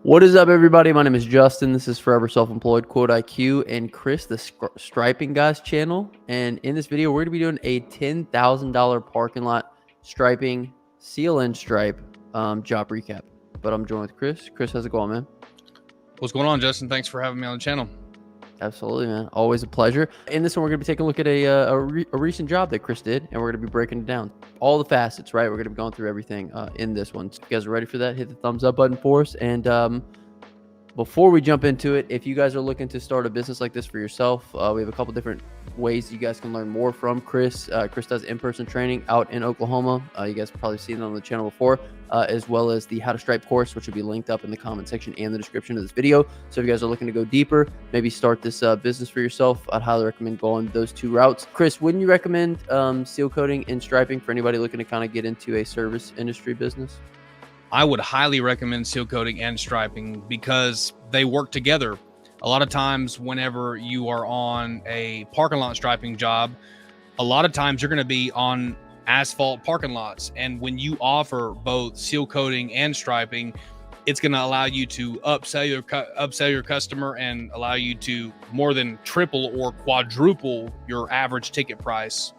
What is up, everybody? My name is Justin. This is Forever Self-Employed Quote IQ and Chris, the Striping Guys channel. And in this video, we're going to be doing a $10,000 parking lot striping seal and stripe job recap. But I'm joined with Chris. Chris, how's it going, man? What's going on, Justin? Thanks for having me on the channel. Absolutely, man. Always a pleasure. In this one, we're going to be taking a look at a recent job that Chris did, and we're going to be breaking it down. All the facets, right? We're going to be going through everything in this one. So if you guys are ready for that, hit the thumbs up button for us. And before we jump into it, if you guys are looking to start a business like this for yourself, we have a couple different ways you guys can learn more from Chris. Chris does in-person training out in Oklahoma. You guys have probably seen it on the channel before, as well as the How to Stripe course, which will be linked up in the comment section and the description of this video. So if you guys are looking to go deeper, maybe start this business for yourself, I'd highly recommend going those two routes. Chris, wouldn't you recommend seal coating and striping for anybody looking to kind of get into a service industry business? I would highly recommend seal coating and striping because they work together. A lot of times whenever you are on a parking lot striping job, a lot of times you're going to be on asphalt parking lots. And when you offer both seal coating and striping, it's going to allow you to upsell your customer and allow you to more than triple or quadruple your average ticket price.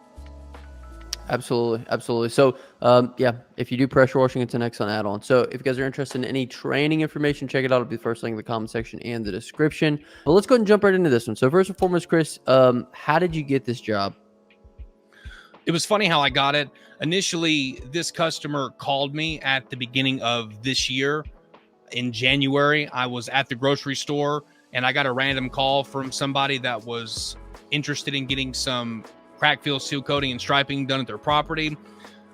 Absolutely. Absolutely. So, yeah, if you do pressure washing, it's an excellent add-on. So if you guys are interested in any training information, check it out. It'll be the first link in the comment section and the description. But let's go ahead and jump right into this one. So first and foremost, Chris, how did you get this job? It was funny how I got it. Initially, this customer called me at the beginning of this year. In January, I was at the grocery store and I got a random call from somebody that was interested in getting some crack fill seal coating and striping done at their property.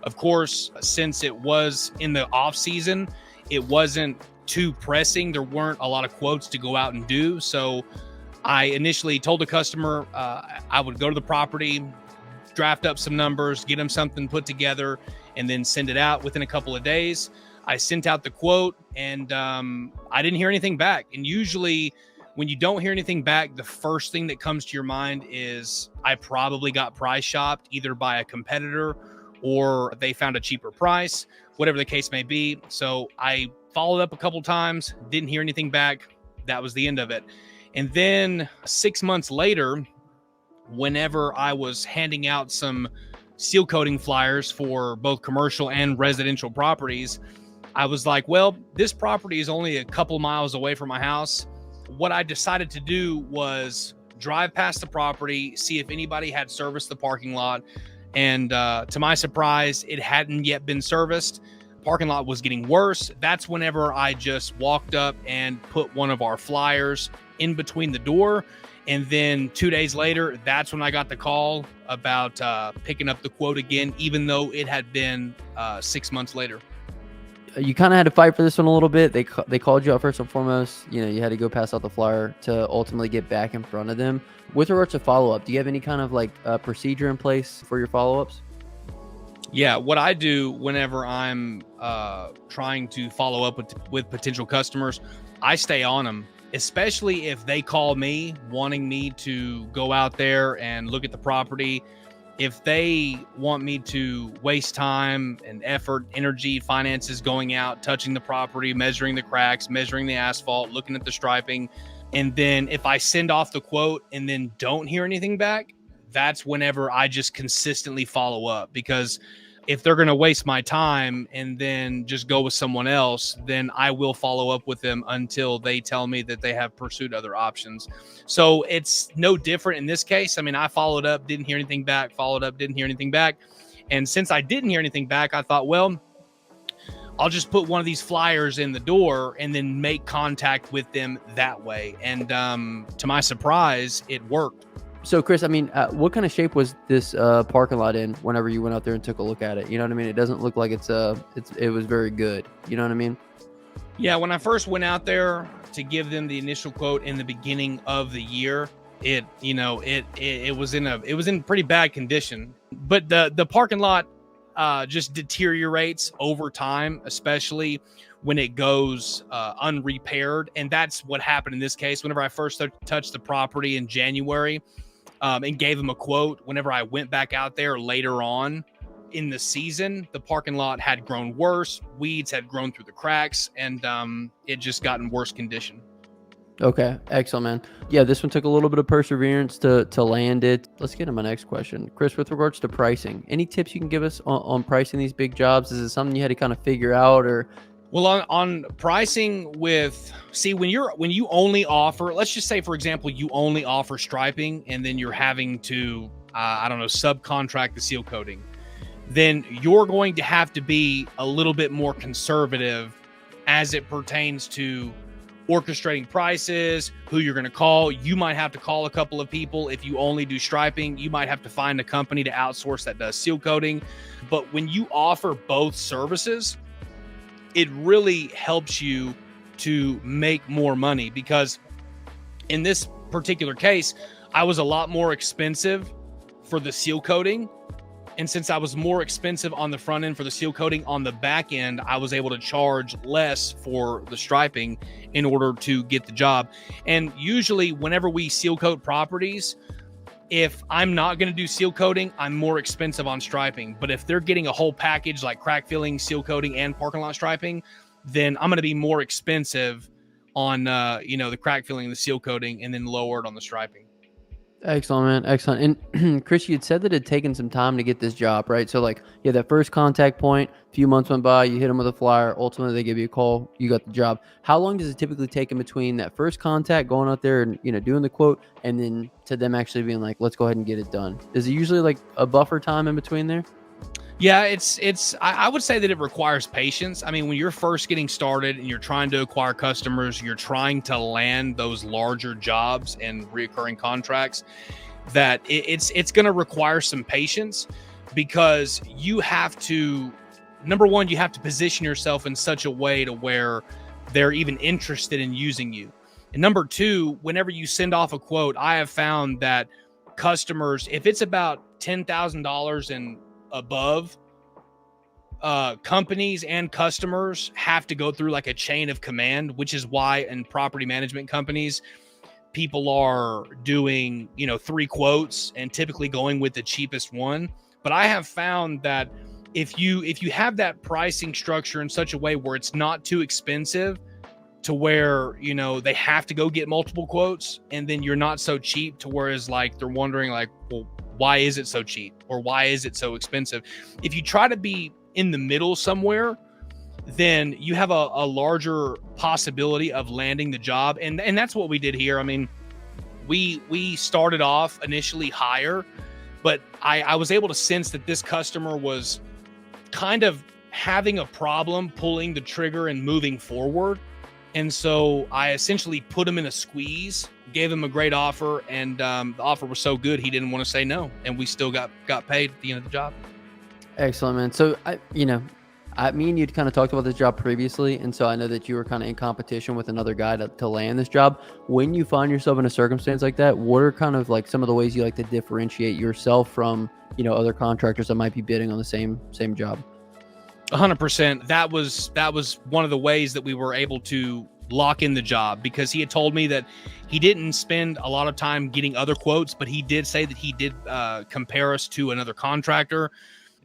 Of course, since it was in the off season, it wasn't too pressing. There weren't a lot of quotes to go out and do. So I initially told the customer I would go to the property, draft up some numbers, get them something put together, and then send it out within a couple of days. I sent out the quote and I didn't hear anything back. And usually when you don't hear anything back, the first thing that comes to your mind is I probably got price shopped either by a competitor or they found a cheaper price, whatever the case may be. So I followed up a couple times, didn't hear anything back. That was the end of it. And then 6 months later, whenever I was handing out some seal coating flyers for both commercial and residential properties, I was like, well, this property is only a couple miles away from my house. What I decided to do was drive past the property, see if anybody had serviced the parking lot. And to my surprise, it hadn't yet been serviced. Parking lot was getting worse. That's whenever I just walked up and put one of our flyers in between the door. And then 2 days later, that's when I got the call about picking up the quote again, even though it had been 6 months later. You kind of had to fight for this one a little bit. They called you out first and foremost. You know, you had to go pass out the flyer to ultimately get back in front of them. With regards to follow-up, do you have any kind of like procedure in place for your follow-ups? Yeah, what I do whenever I'm trying to follow up with potential customers, I stay on them, especially if they call me wanting me to go out there and look at the property. If they want me to waste time and effort, energy, finances going out, touching the property, measuring the cracks, measuring the asphalt, looking at the striping, and then if I send off the quote and then don't hear anything back, that's whenever I just consistently follow up. Because if they're going to waste my time and then just go with someone else, then I will follow up with them until they tell me that they have pursued other options. So it's no different in this case. I mean, I followed up, didn't hear anything back, followed up, didn't hear anything back. And since I didn't hear anything back, I thought, well, I'll just put one of these flyers in the door and then make contact with them that way. And to my surprise, it worked. So, Chris, I mean, what kind of shape was this parking lot in whenever you went out there and took a look at it? You know what I mean? It doesn't look like it was very good. You know what I mean? Yeah, when I first went out there to give them the initial quote in the beginning of the year, it was in pretty bad condition. But the parking lot just deteriorates over time, especially when it goes unrepaired. And that's what happened in this case. Whenever I first touched the property in January, and gave them a quote, whenever I went back out there later on, in the season, the parking lot had grown worse. Weeds had grown through the cracks, and it just got in worse condition. Okay, excellent, man. Yeah, this one took a little bit of perseverance to land it. Let's get to my next question. Chris, with regards to pricing, any tips you can give us on pricing these big jobs? Is it something you had to kind of figure out, or? Well, on pricing when you only offer, let's just say, for example, you only offer striping and then you're having to, subcontract the seal coating, then you're going to have to be a little bit more conservative as it pertains to orchestrating prices, who you're going to call. You might have to call a couple of people. If you only do striping, you might have to find a company to outsource that does seal coating. But when you offer both services, it really helps you to make more money, because in this particular case, I was a lot more expensive for the seal coating. And since I was more expensive on the front end for the seal coating, on the back end, I was able to charge less for the striping in order to get the job. And usually whenever we seal coat properties, if I'm not going to do seal coating, I'm more expensive on striping. But if they're getting a whole package like crack filling, seal coating, and parking lot striping, then I'm going to be more expensive on the crack filling, the seal coating, and then lower it on the striping. Excellent, man. Excellent. And Chris, you had said that it had taken some time to get this job, right? So like, yeah, that first contact point, a few months went by, you hit them with a flyer, ultimately they give you a call, you got the job. How long does it typically take in between that first contact, going out there and, doing the quote, and then to them actually being like, let's go ahead and get it done? Is it usually like a buffer time in between there? Yeah, I would say that it requires patience. I mean, when you're first getting started and you're trying to acquire customers, you're trying to land those larger jobs and reoccurring contracts, that it's going to require some patience, because you have to, number one, you have to position yourself in such a way to where they're even interested in using you. And number two, whenever you send off a quote, I have found that customers, if it's about $10,000 and above, companies and customers have to go through like a chain of command, which is why in property management companies, people are doing, 3 quotes and typically going with the cheapest one. But I have found that if you have that pricing structure in such a way where it's not too expensive to where, they have to go get multiple quotes, and then you're not so cheap to where it's like they're wondering like, well, why is it so cheap, or why is it so expensive? If you try to be in the middle somewhere, then you have a larger possibility of landing the job. And that's what we did here. I mean, we started off initially higher, but I was able to sense that this customer was kind of having a problem pulling the trigger and moving forward. And so I essentially put him in a squeeze, gave him a great offer, and the offer was so good he didn't want to say no, and we still got paid at the end of the job. Excellent, man. So me and you'd kind of talked about this job previously, and so I know that you were kind of in competition with another guy to land this job. When you find yourself in a circumstance like that, what are kind of like some of the ways you like to differentiate yourself from other contractors that might be bidding on the same job? 100%. That was one of the ways that we were able to lock in the job, because he had told me that he didn't spend a lot of time getting other quotes, but he did say that he did compare us to another contractor,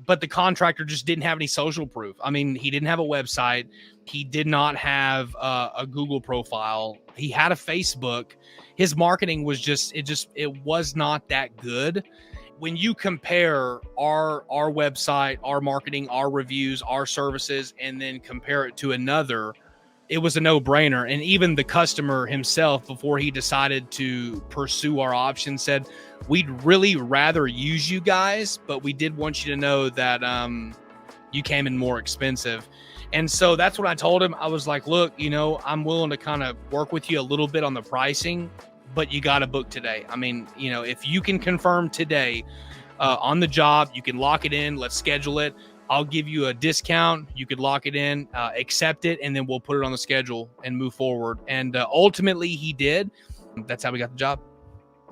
but the contractor just didn't have any social proof. I mean, he didn't have a website. He did not have a Google profile. He had a Facebook. His marketing was it was not that good. When you compare our website, our marketing, our reviews, our services, and then compare it to another, it was a no-brainer. And even the customer himself, before he decided to pursue our option, said, we'd really rather use you guys, but we did want you to know that you came in more expensive. And so that's what I told him. I was like, look, I'm willing to kind of work with you a little bit on the pricing, but you got to book today. I mean, if you can confirm today on the job, you can lock it in. Let's schedule it. I'll give you a discount. You could lock it in, accept it, and then we'll put it on the schedule and move forward. And ultimately he did. That's how we got the job.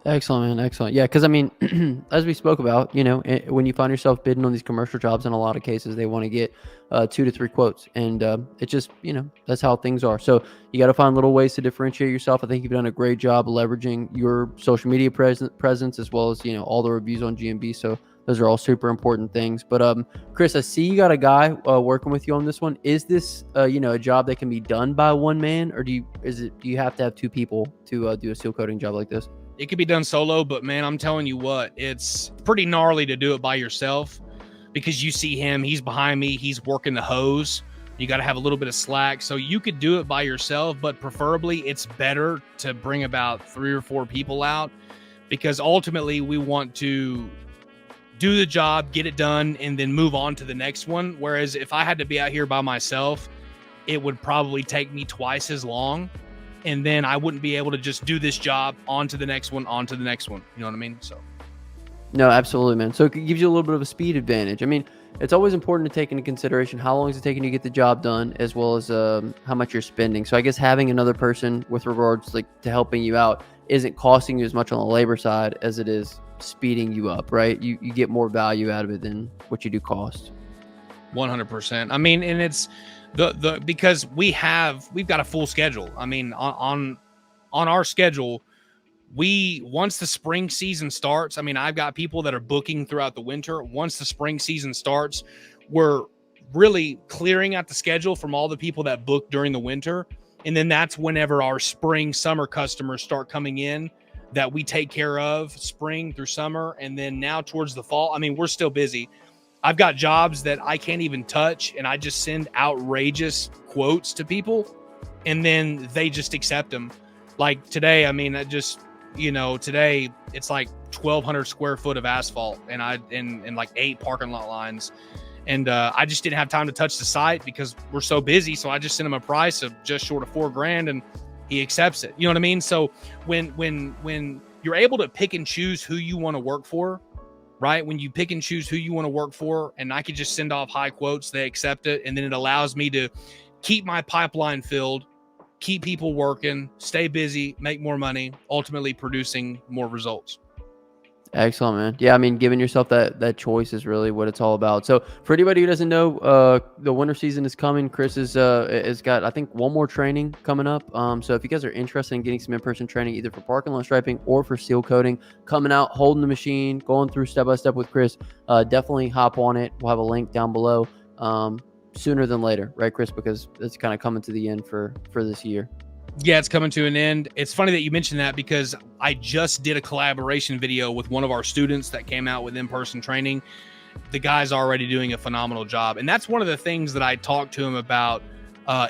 Excellent, man. Excellent. Yeah, because I mean, as we spoke about, when you find yourself bidding on these commercial jobs, in a lot of cases, they want to get 2 to 3 quotes, and it just, that's how things are. So you got to find little ways to differentiate yourself. I think you've done a great job leveraging your social media presence as well as all the reviews on GMB. So Those are all super important things. But Chris, I see you got a guy working with you on this one. Is this a job that can be done by one man, or do you have to have two people to do a seal coating job like this? It could be done solo, but man, I'm telling you what, it's pretty gnarly to do it by yourself, because you see him, he's behind me, he's working the hose. You got to have a little bit of slack. So you could do it by yourself, but preferably it's better to bring about 3 or 4 people out, because ultimately we want to do the job, get it done, and then move on to the next one. Whereas if I had to be out here by myself, it would probably take me twice as long. And then I wouldn't be able to just do this job on to the next one, on to the next one. You know what I mean? So. No, absolutely, man. So it gives you a little bit of a speed advantage. I mean, it's always important to take into consideration how long is it taking to get the job done, as well as how much you're spending. So I guess having another person with regards to helping you out isn't costing you as much on the labor side as it is speeding you up, right? You get more value out of it than what you do cost. 100%. I mean, and it's because we've got a full schedule. I mean, on our schedule, once the spring season starts, I mean, I've got people that are booking throughout the winter. Once the spring season starts, we're really clearing out the schedule from all the people that book during the winter. And then that's whenever our spring, summer customers start coming in that we take care of spring through summer. And then now towards the fall, I mean, we're still busy. I've got jobs that I can't even touch, and I just send outrageous quotes to people, and then they just accept them. Like today, I mean, today it's like 1,200 square foot of asphalt, and like 8 parking lot lines. And I just didn't have time to touch the site because we're so busy. So I just sent him a price of just short of $4,000, and he accepts it. You know what I mean? So when you're able to pick and choose who you want to work for, right? When you pick and choose who you want to work for, and I could just send off high quotes, they accept it. And then it allows me to keep my pipeline filled, keep people working, stay busy, make more money, ultimately producing more results. Excellent, man. Yeah, I mean, giving yourself that choice is really what it's all about. So for anybody who doesn't know, the winter season is coming. Chris has got, I think, one more training coming up. So if you guys are interested in getting some in-person training, either for parking lot striping or for seal coating, coming out, holding the machine, going through step-by-step with Chris, definitely hop on it. We'll have a link down below sooner than later, right, Chris? Because it's kind of coming to the end for this year. Yeah, it's coming to an end. It's funny that you mentioned that, because I just did a collaboration video with one of our students that came out with in-person training. The guy's already doing a phenomenal job. And that's one of the things that I talked to him about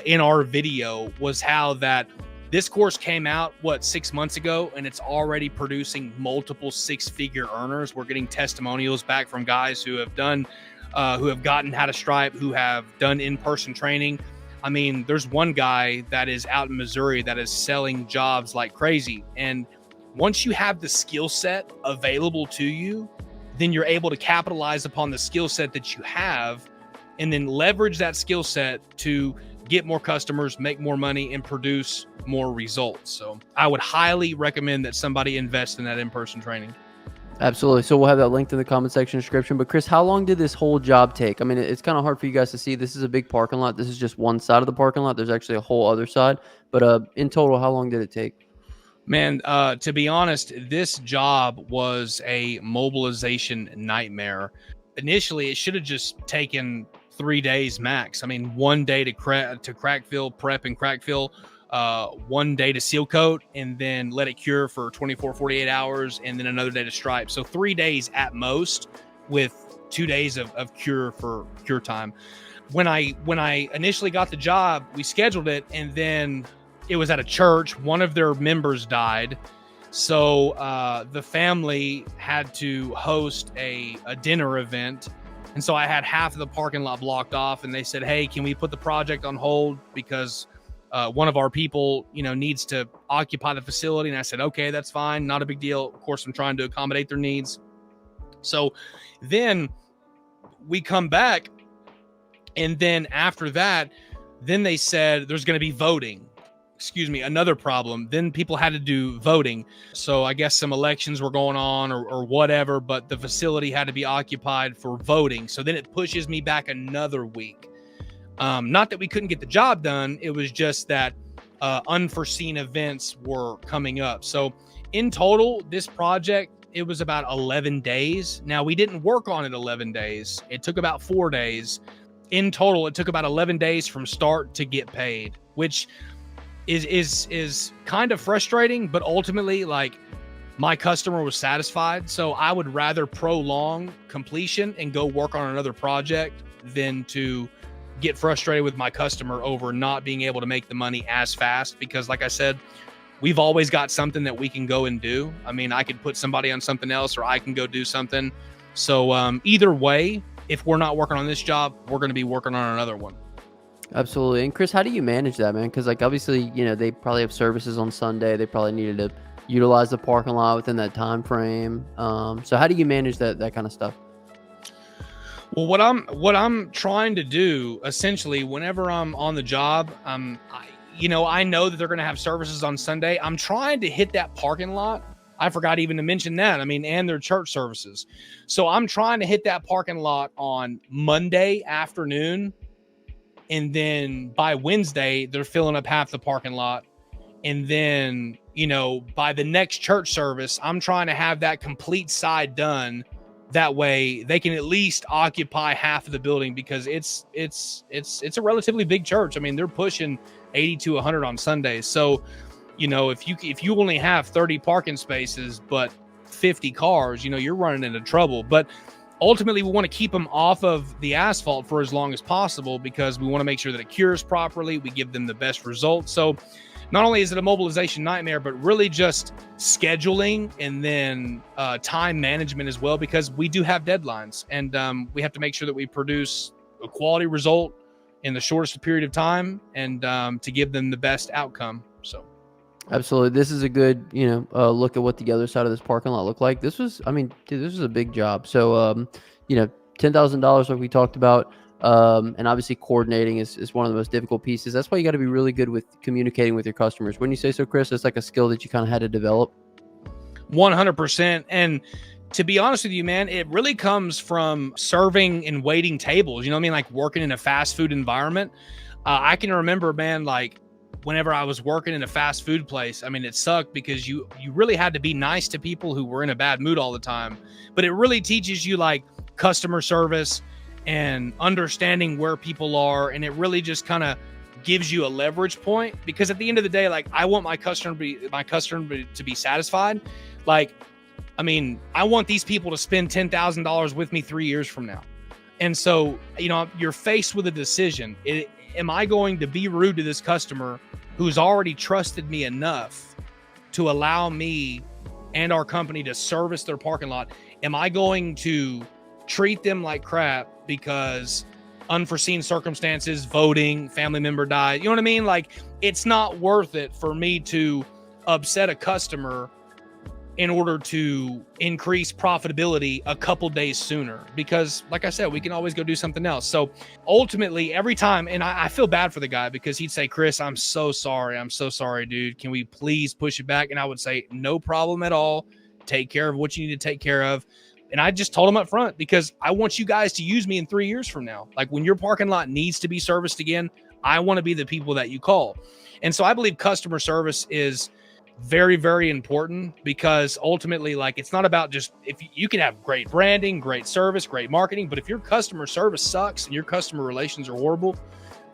in our video, was how that this course came out, 6 months ago, and it's already producing multiple 6-figure earners. We're getting testimonials back from guys who have done, who have gotten how to stripe, who have done in-person training. I mean, there's one guy that is out in Missouri that is selling jobs like crazy. And once you have the skill set available to you, then you're able to capitalize upon the skill set that you have, and then leverage that skill set to get more customers, make more money, and produce more results. So I would highly recommend that somebody invest in that in-person training. Absolutely. So we'll have that linked in the comment section description. But Chris, how long did this whole job take? I mean, it's kind of hard for you guys to see. This is a big parking lot. This is just one side of the parking lot. There's actually a whole other side. But in total, how long did it take? Man, to be honest, this job was a mobilization nightmare. Initially, it should have just taken 3 days max. I mean, 1 day to crack fill, prep and crack fill, 1 day to seal coat, and then let it cure for 24, 48 hours, and then another day to stripe. So 3 days at most, with 2 days of cure for cure time. When I initially got the job, we scheduled it, and then it was at a church. One of their members died. So the family had to host a dinner event. And so I had half of the parking lot blocked off, and they said, hey, can we put the project on hold because one of our people, needs to occupy the facility. And I said, okay, that's fine. Not a big deal. Of course, I'm trying to accommodate their needs. So then we come back, and then after that, then they said there's going to be voting. Another problem. Then people had to do voting. So I guess some elections were going on or whatever, but the facility had to be occupied for voting. So then it pushes me back another week. Not that we couldn't get the job done. It was just that unforeseen events were coming up. So in total, this project it was about 11 days. Now, we didn't work on it 11 days. It took about 4 days. In total, it took about 11 days from start to get paid, which is kind of frustrating, but ultimately, like, my customer was satisfied. So I would rather prolong completion and go work on another project than to get frustrated with my customer over not being able to make the money as fast. Because like I said, we've always got something that we can go and do. I mean, I could put somebody on something else, or I can go do something. So either way, if we're not working on this job, we're going to be working on another one. Absolutely. And Chris, how do you manage that, man? Because like obviously, they probably have services on Sunday. They probably needed to utilize the parking lot within that time frame. So how do you manage that kind of stuff? Well, what I'm trying to do essentially, whenever I'm on the job, I know that they're going to have services on Sunday. I'm trying to hit that parking lot. I forgot even to mention that. I mean, and their church services. So I'm trying to hit that parking lot on Monday afternoon. And then by Wednesday, they're filling up half the parking lot. And then, by the next church service, I'm trying to have that complete side done. That way they can at least occupy half of the building, because it's a relatively big church. I mean, they're pushing 80 to 100 on Sundays. So, if you only have 30 parking spaces, but 50 cars, you're running into trouble. But ultimately, we want to keep them off of the asphalt for as long as possible, because we want to make sure that it cures properly. We give them the best results. So not only is it a mobilization nightmare, but really just scheduling and then time management as well, because we do have deadlines, and we have to make sure that we produce a quality result in the shortest period of time, and to give them the best outcome. So. Absolutely. This is a good, look at what the other side of this parking lot looked like. This was a big job. So, $10,000 like we talked about. And obviously coordinating is one of the most difficult pieces. That's why you got to be really good with communicating with your customers. Wouldn't you say so, Chris? It's like a skill that you kind of had to develop. 100%. And to be honest with you, man, it really comes from serving and waiting tables. You know what I mean? Like working in a fast food environment. I can remember, man, like whenever I was working in a fast food place, I mean, it sucked because you really had to be nice to people who were in a bad mood all the time. But it really teaches you like customer service and understanding where people are. And it really just kind of gives you a leverage point, because at the end of the day, like I want my customer to be satisfied. Like, I mean, I want these people to spend $10,000 with me 3 years from now. And so, you're faced with a decision. Am I going to be rude to this customer who's already trusted me enough to allow me and our company to service their parking lot? Am I going to treat them like crap because unforeseen circumstances, voting, family member died? You know what I mean? Like, it's not worth it for me to upset a customer in order to increase profitability a couple days sooner, because like I said, we can always go do something else. So ultimately every time, and I feel bad for the guy, because he'd say, Chris, I'm so sorry, dude. Can we please push it back? And I would say, no problem at all. Take care of what you need to take care of. And I just told him up front, because I want you guys to use me in 3 years from now. Like when your parking lot needs to be serviced again, I want to be the people that you call. And so I believe customer service is very, very important, because ultimately, like, it's not about just, if you can have great branding, great service, great marketing, but if your customer service sucks and your customer relations are horrible,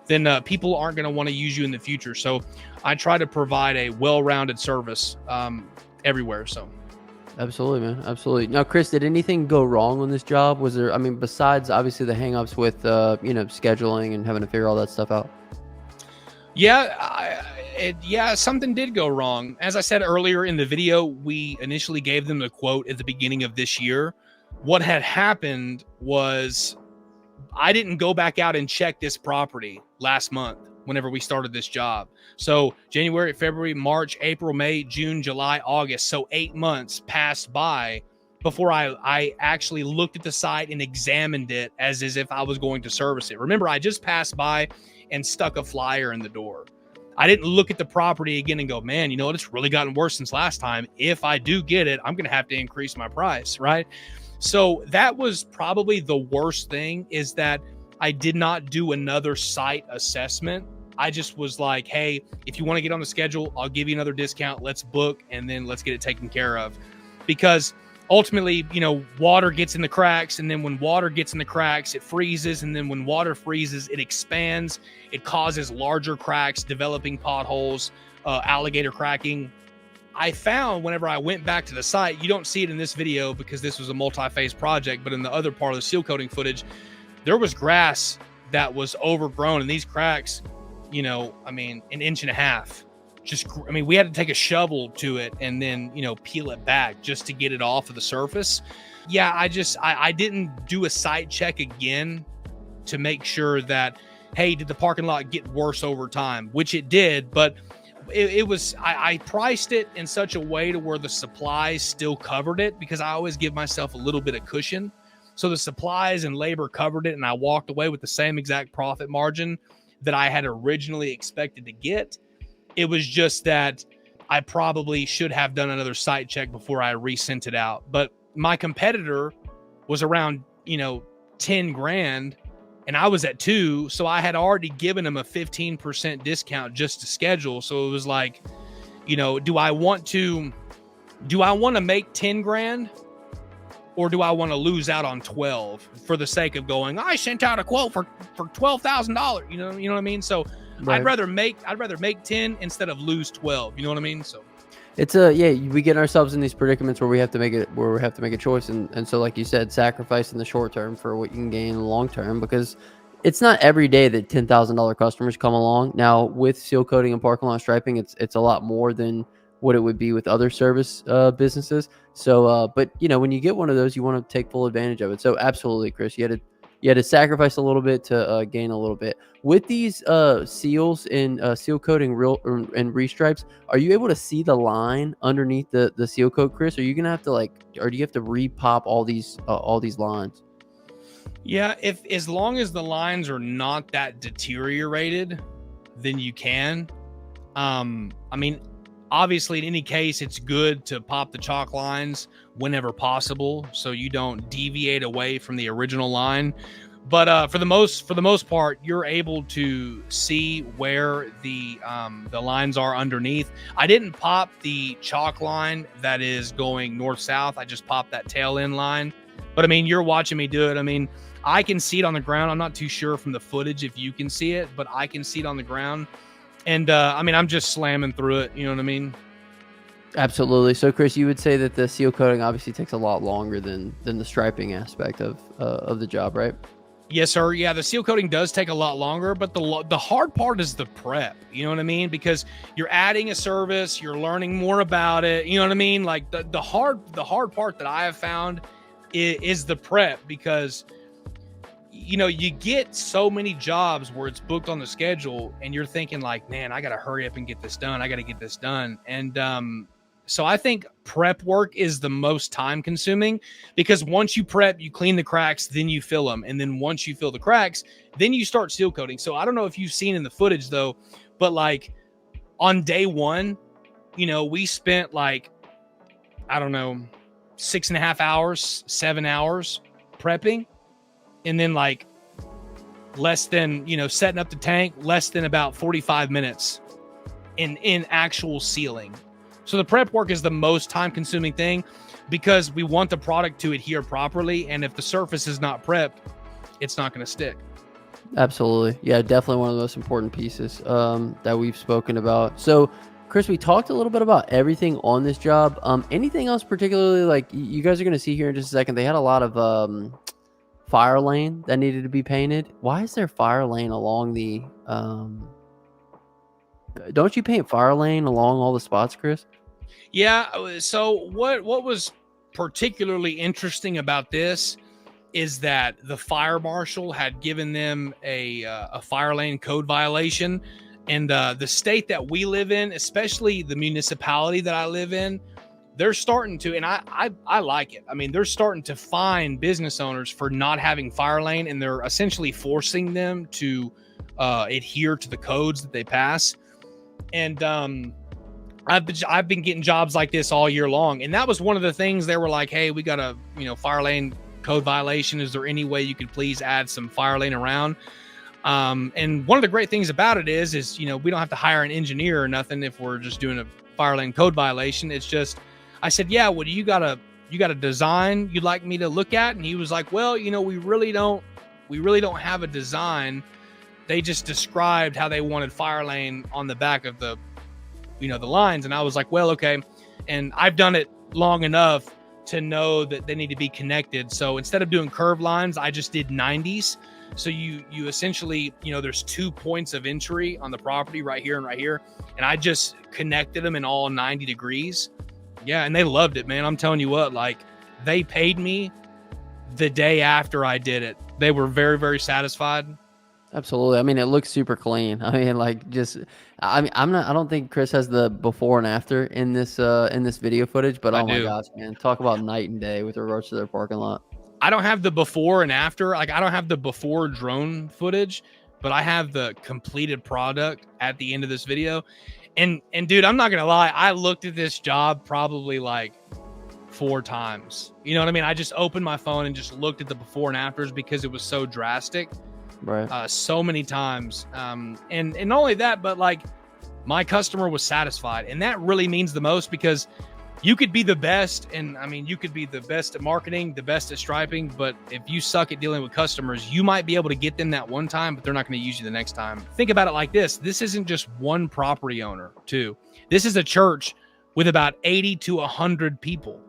then people aren't going to want to use you in the future. So I try to provide a well-rounded service everywhere. So. Absolutely, man. Absolutely. Now, Chris, did anything go wrong on this job? Was there, besides obviously the hangups with, scheduling and having to figure all that stuff out? Yeah, something did go wrong. As I said earlier in the video, we initially gave them the quote at the beginning of this year. What had happened was I didn't go back out and check this property last month whenever we started this job. So January, February, March, April, May, June, July, August. So 8 months passed by before I actually looked at the site and examined it as if I was going to service it. Remember, I just passed by and stuck a flyer in the door. I didn't look at the property again and go, man, it's really gotten worse since last time. If I do get it, I'm going to have to increase my price, right? So that was probably the worst thing, is that I did not do another site assessment. I just was like, hey, if you want to get on the schedule, I'll give you another discount. Let's book, and then let's get it taken care of. Because ultimately, water gets in the cracks, and then when water gets in the cracks, it freezes, and then when water freezes, it expands. It causes larger cracks, developing potholes, alligator cracking. I found whenever I went back to the site, you don't see it in this video because this was a multi-phase project, but in the other part of the seal coating footage, there was grass that was overgrown, and these cracks, an inch and a half. We had to take a shovel to it and then, peel it back just to get it off of the surface. Yeah, I didn't do a site check again to make sure that, hey, did the parking lot get worse over time? Which it did, but I priced it in such a way to where the supplies still covered it, because I always give myself a little bit of cushion. So the supplies and labor covered it, and I walked away with the same exact profit margin that I had originally expected to get. It was just that I probably should have done another site check before I resent it out. But my competitor was around, 10 grand, and I was at 2. So I had already given him a 15% discount just to schedule. So it was like, do I want to make 10 grand, or do I want to lose out on 12 for the sake of going, I sent out a quote for $12,000, you know what I mean? So right. I'd rather make 10 instead of lose 12. You know what I mean? So it's we get ourselves in these predicaments where we have to make a choice. And so, like you said, sacrifice in the short term for what you can gain in the long term, because it's not every day that $10,000 customers come along. Now with seal coating and parking lot striping, it's a lot more than what it would be with other service businesses. So, but when you get one of those, you want to take full advantage of it. So absolutely, Chris, you had to sacrifice a little bit to gain a little bit. With these seals in seal coating and restripes, are you able to see the line underneath the seal coat, Chris? Are you gonna have to or do you have to repop all these lines? Yeah, as long as the lines are not that deteriorated, then you can. Obviously, in any case, it's good to pop the chalk lines whenever possible, so you don't deviate away from the original line. But for the most part, you're able to see where the lines are underneath. I didn't pop the chalk line that is going north-south. I just popped that tail end line. But you're watching me do it. I can see it on the ground. I'm not too sure from the footage if you can see it, but I can see it on the ground. And I'm just slamming through it. You know what I mean? Absolutely. So, Chris, you would say that the seal coating obviously takes a lot longer than the striping aspect of the job, right? Yes, sir. Yeah, the seal coating does take a lot longer, but the hard part is the prep. You know what I mean? Because you're adding a service, you're learning more about it. You know what I mean? Like the hard part that I have found is the prep, because you get so many jobs where it's booked on the schedule and you're thinking like, man, I got to hurry up and get this done. I got to get this done. And so I think prep work is the most time consuming, because once you prep, you clean the cracks, then you fill them. And then once you fill the cracks, then you start seal coating. So I don't know if you've seen in the footage though, but like on day one, we spent 6.5 hours, 7 hours prepping. And then less than, setting up the tank, less than about 45 minutes in actual sealing. So the prep work is the most time consuming thing, because we want the product to adhere properly. And if the surface is not prepped, it's not going to stick. Absolutely. Yeah, definitely one of the most important pieces that we've spoken about. So, Chris, we talked a little bit about everything on this job. Anything else particularly, you guys are going to see here in just a second, they had a lot of fire lane that needed to be painted. Why is there fire lane along the don't you paint fire lane along all the spots, Chris? Yeah, so what was particularly interesting about this is that the fire marshal had given them a fire lane code violation, and the state that we live in, especially the municipality that I live in, they're starting to, and I like it. They're starting to fine business owners for not having fire lane, and they're essentially forcing them to adhere to the codes that they pass. And I've been getting jobs like this all year long, and that was one of the things. They were like, "Hey, we got a fire lane code violation. Is there any way you could please add some fire lane around?" And one of the great things about it is we don't have to hire an engineer or nothing if we're just doing a fire lane code violation. It's just, I said, yeah, well, you got you got a design you'd like me to look at? And he was like, well, you know, we really don't have a design. They just described how they wanted fire lane on the back of the, you know, the lines. And I was like, well, okay. And I've done it long enough to know that they need to be connected. So instead of doing curved lines, I just did 90s. So you essentially, you know, there's 2 points of entry on the property right here and right here. And I just connected them in all 90 degrees. Yeah. And they loved it, man. I'm telling you what, like, they paid me the day after I did it. They were very, very satisfied. Absolutely. I mean, it looks super clean. I mean, like, just, I mean, I don't think Chris has the before and after in this video footage, but oh my gosh, man, talk about night and day with regards to their parking lot. I don't have the before and after. Like, I don't have the before drone footage, but I have the completed product at the end of this video. And dude, I'm not going to lie. I looked at this job probably like 4 times. You know what I mean? I just opened my phone and just looked at the before and afters because it was so drastic. Right. So many times. And not only that, but like, my customer was satisfied. And that really means the most, because you could be the best. And I mean, you could be the best at marketing, the best at striping, but if you suck at dealing with customers, you might be able to get them that one time, but they're not going to use you the next time. Think about it like this. This isn't just one property owner too. This is a church with about 80 to 100 people.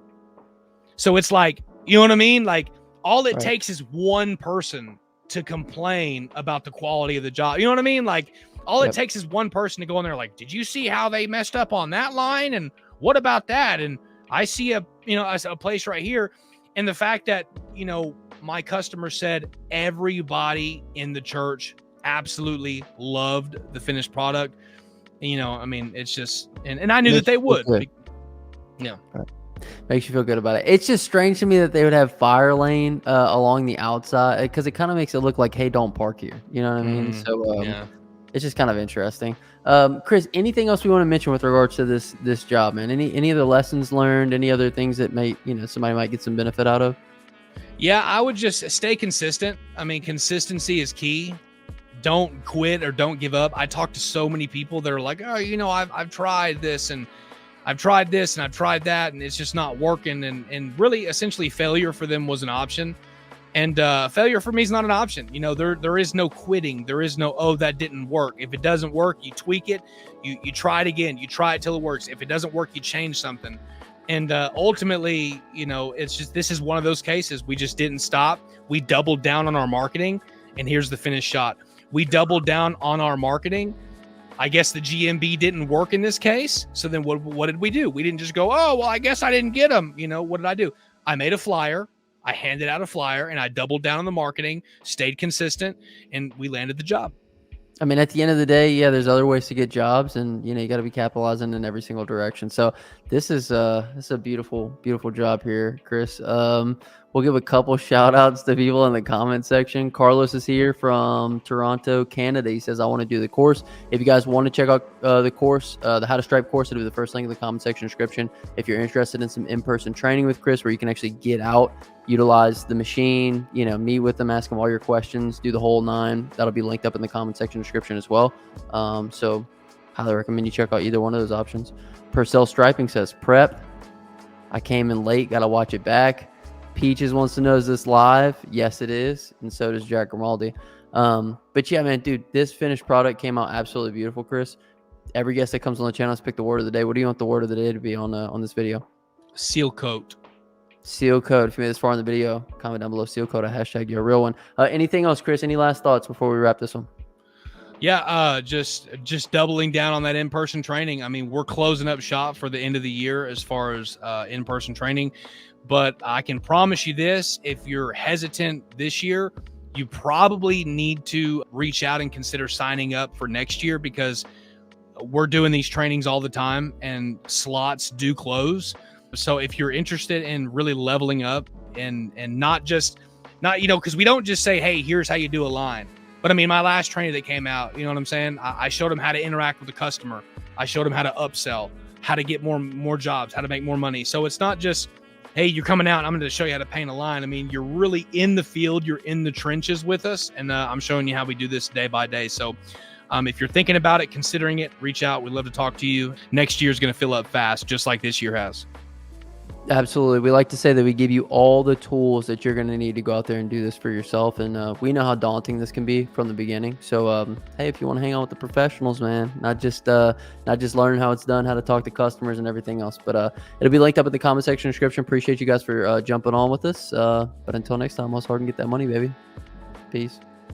So it's like, you know what I mean? Like, all it takes is one person to complain about the quality of the job. You know what I mean? Like, all it takes is one person to go in there like, did you see how they messed up on that line? And what about that? And I see a place right here. And the fact that, you know, my customer said everybody in the church absolutely loved the finished product. And, you know, I mean, it's just, and I knew that they would. Yeah. Right. Makes you feel good about it. It's just strange to me that they would have fire lane along the outside, because it kind of makes it look like, hey, don't park here. You know what I mean? So yeah. It's just kind of interesting. Chris, anything else we want to mention with regards to this job, man? Any other lessons learned? Any other things that may, you know, somebody might get some benefit out of? Yeah, I would just stay consistent. I mean, consistency is key. Don't quit or don't give up. I talk to so many people that are like, oh, you know, I've tried this and I've tried this and I've tried that, and it's just not working. And really, essentially, failure for them was an option. And failure for me is not an option. You know, there is no quitting. There is no, oh, that didn't work. If it doesn't work, you tweak it. You try it again. You try it till it works. If it doesn't work, you change something. And ultimately, you know, it's just, this is one of those cases. We just didn't stop. We doubled down on our marketing, and here's the finished shot. We doubled down on our marketing. I guess the GMB didn't work in this case. So then what did we do? We didn't just go, oh, well, I guess I didn't get them. You know, what did I do? I made a flyer. I handed out a flyer, and I doubled down on the marketing, stayed consistent, and we landed the job. I mean, at the end of the day, yeah, there's other ways to get jobs, and, you know, you got to be capitalizing in every single direction. So this is a beautiful, beautiful job here, Chris. We'll give a couple shout outs to people in the comment section. Carlos is here from Toronto, Canada. He says, I want to do the course. If you guys want to check out the course, the How to Stripe course, it'll be the first link in the comment section description. If you're interested in some in-person training with Chris, where you can actually get out, utilize the machine, you know, meet with them, ask them all your questions, do the whole 9. That'll be linked up in the comment section description as well. So highly recommend you check out either one of those options. Purcell Striping says, prep. I came in late, got to watch it back. Peaches wants to know, is this live? Yes, it is. And so does Jack Grimaldi. But yeah, man, dude, this finished product came out absolutely beautiful, Chris. Every guest that comes on the channel has picked the word of the day. What do you want the word of the day to be on this video? Sealcoat. Sealcoat. If you made this far in the video, comment down below Sealcoat, hashtag you're a real one. Anything else, Chris? Any last thoughts before we wrap this one? Yeah, just doubling down on that in-person training. I mean, we're closing up shop for the end of the year as far as in-person training. But I can promise you this, if you're hesitant this year, you probably need to reach out and consider signing up for next year, because we're doing these trainings all the time and slots do close. So if you're interested in really leveling up and not, you know, because we don't just say, hey, here's how you do a line. But I mean, my last trainer that came out, you know what I'm saying? I showed him how to interact with the customer. I showed him how to upsell, how to get more jobs, how to make more money. So it's not just, hey, you're coming out, I'm going to show you how to paint a line. I mean, you're really in the field, you're in the trenches with us, and I'm showing you how we do this day by day. So if you're thinking about it, considering it, reach out. We'd love to talk to you. Next year is going to fill up fast, just like this year has. Absolutely. We like to say that we give you all the tools that you're going to need to go out there and do this for yourself. And we know how daunting this can be from the beginning. So, hey, if you want to hang out with the professionals, man, not just learn how it's done, how to talk to customers and everything else. But it'll be linked up in the comment section description. Appreciate you guys for jumping on with us. But until next time, let's hard and get that money, baby. Peace.